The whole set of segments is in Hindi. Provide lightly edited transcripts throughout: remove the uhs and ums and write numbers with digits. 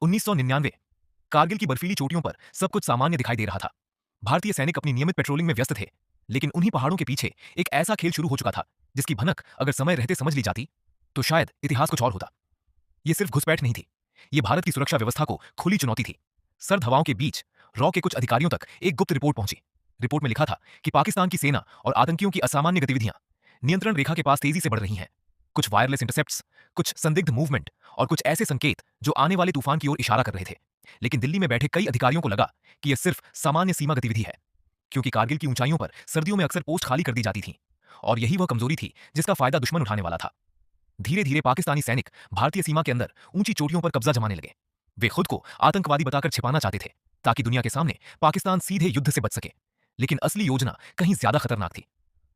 1999 कारगिल की बर्फीली चोटियों पर सब कुछ सामान्य दिखाई दे रहा था। भारतीय सैनिक अपनी नियमित पेट्रोलिंग में व्यस्त थे, लेकिन उन्हीं पहाड़ों के पीछे एक ऐसा खेल शुरू हो चुका था जिसकी भनक अगर समय रहते समझ ली जाती तो शायद इतिहास कुछ और होता। ये सिर्फ घुसपैठ नहीं थी, ये भारत की सुरक्षा व्यवस्था को खुली चुनौती थी। सर्द हवाओं के बीच रॉ के कुछ अधिकारियों तक एक गुप्त रिपोर्ट पहुंची। रिपोर्ट में लिखा था कि पाकिस्तान की सेना और आतंकियों की असामान्य गतिविधियां नियंत्रण रेखा के पास तेजी से बढ़ रही हैं। कुछ वायरलेस इंटरसेप्ट्स, कुछ संदिग्ध मूवमेंट और कुछ ऐसे संकेत जो आने वाले तूफान की ओर इशारा कर रहे थे। लेकिन दिल्ली में बैठे कई अधिकारियों को लगा कि यह सिर्फ सामान्य सीमा गतिविधि है, क्योंकि कारगिल की ऊंचाइयों पर सर्दियों में अक्सर पोस्ट खाली कर दी जाती थी और यही वह कमजोरी थी जिसका फायदा दुश्मन उठाने वाला था। धीरे धीरे पाकिस्तानी सैनिक भारतीय सीमा के अंदर ऊंची चोटियों पर कब्जा जमाने लगे। वे खुद को आतंकवादी बताकर छिपाना चाहते थे ताकि दुनिया के सामने पाकिस्तान सीधे युद्ध से बच सके। लेकिन असली योजना कहीं ज्यादा खतरनाक थी।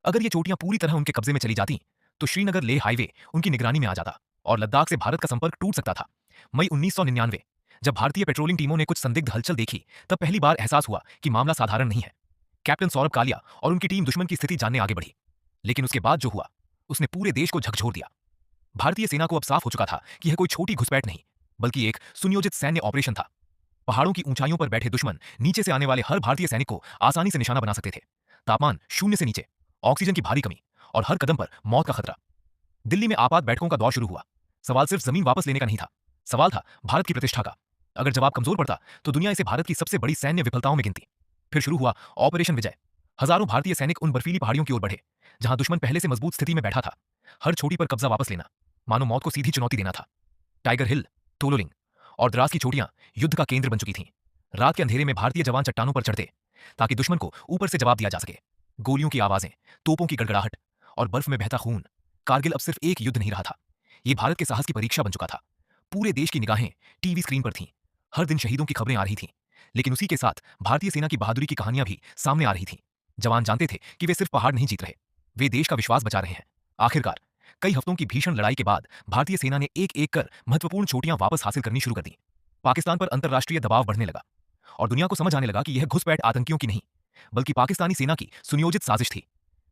अगर ये चोटियां पूरी तरह उनके कब्जे में चली जाती तो श्रीनगर लेह हाईवे उनकी निगरानी में आ जाता और लद्दाख से भारत का संपर्क टूट सकता था। मई 1999 जब भारतीय पेट्रोलिंग टीमों ने कुछ संदिग्ध हलचल देखी, तब पहली बार एहसास हुआ कि मामला साधारण नहीं है। कैप्टन सौरभ कालिया और उनकी टीम दुश्मन की स्थिति जानने आगे बढ़ी। लेकिन उसके बाद जो हुआ उसने पूरे देश को झकझोर दिया। भारतीय सेना को अब साफ हो चुका था कि यह कोई छोटी घुसपैठ नहीं, बल्कि एक सुनियोजित सैन्य ऑपरेशन था। पहाड़ों की ऊंचाइयों पर बैठे दुश्मन नीचे से आने वाले हर भारतीय सैनिक को आसानी से निशाना बना सकते थे। तापमान शून्य से नीचे, ऑक्सीजन की भारी कमी और हर कदम पर मौत का खतरा। दिल्ली में आपात बैठकों का दौर शुरू हुआ। सवाल सिर्फ जमीन वापस लेने का नहीं था, सवाल था भारत की प्रतिष्ठा का। अगर जवाब कमजोर पड़ता तो दुनिया इसे भारत की सबसे बड़ी सैन्य विफलताओं में गिनती। फिर शुरू हुआ ऑपरेशन विजय। हजारों भारतीय सैनिक उन बर्फीली पहाड़ियों की ओर बढ़े जहां दुश्मन पहले से मजबूत स्थिति में बैठा था। हर छोटी पर कब्जा वापस लेना मानो मौत को सीधी चुनौती देना था। टाइगर हिल, तोलोलिंग और द्रास की चोटियां युद्ध का केंद्र बन चुकी थीं। रात के अंधेरे में भारतीय जवान चट्टानों पर चढ़ते ताकि दुश्मन को ऊपर से जवाब दिया जा सके। गोलियों की आवाजें, तोपों की गड़गड़ाहट और बर्फ में बहता खून। कारगिल अब सिर्फ एक युद्ध नहीं रहा था, यह भारत के साहस की परीक्षा बन चुका था। पूरे देश की निगाहें टीवी स्क्रीन पर थीं। हर दिन शहीदों की खबरें आ रही थीं, लेकिन उसी के साथ भारतीय सेना की बहादुरी की कहानियां भी सामने आ रही थीं। जवान जानते थे कि वे सिर्फ पहाड़ नहीं जीत रहे, वे देश का विश्वास बचा रहे हैं। आखिरकार कई हफ्तों की भीषण लड़ाई के बाद भारतीय सेना ने एक एक कर महत्वपूर्ण चोटियां वापस हासिल करनी शुरू कर दी। पाकिस्तान पर अंतर्राष्ट्रीय दबाव बढ़ने लगा और दुनिया को समझ आने लगा कि यह घुसपैठ आतंकियों की नहीं, बल्कि पाकिस्तानी सेना की सुनियोजित साजिश थी।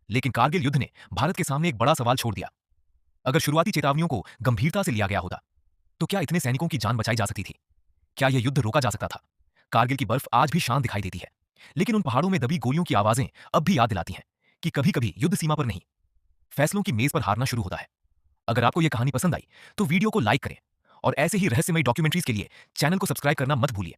लेकिन कारगिल युद्ध ने भारत के सामने एक बड़ा सवाल छोड़ दिया। अगर शुरुआती चेतावनियों को गंभीरता से लिया गया होता तो क्या इतने सैनिकों की जान बचाई जा सकती थी? क्या यह युद्ध रोका जा सकता था? कारगिल की बर्फ आज भी शांत दिखाई देती है, लेकिन उन पहाड़ों में दबी गोलियों की आवाजें अब भी याद दिलाती हैं कि कभी कभी युद्ध सीमा पर नहीं, फैसलों की मेज पर हारना शुरू होता है। अगर आपको यह कहानी पसंद आई तो वीडियो को लाइक करें और ऐसे ही रहस्यमयी डॉक्यूमेंट्रीज के लिए चैनल को सब्सक्राइब करना मत भूलिए।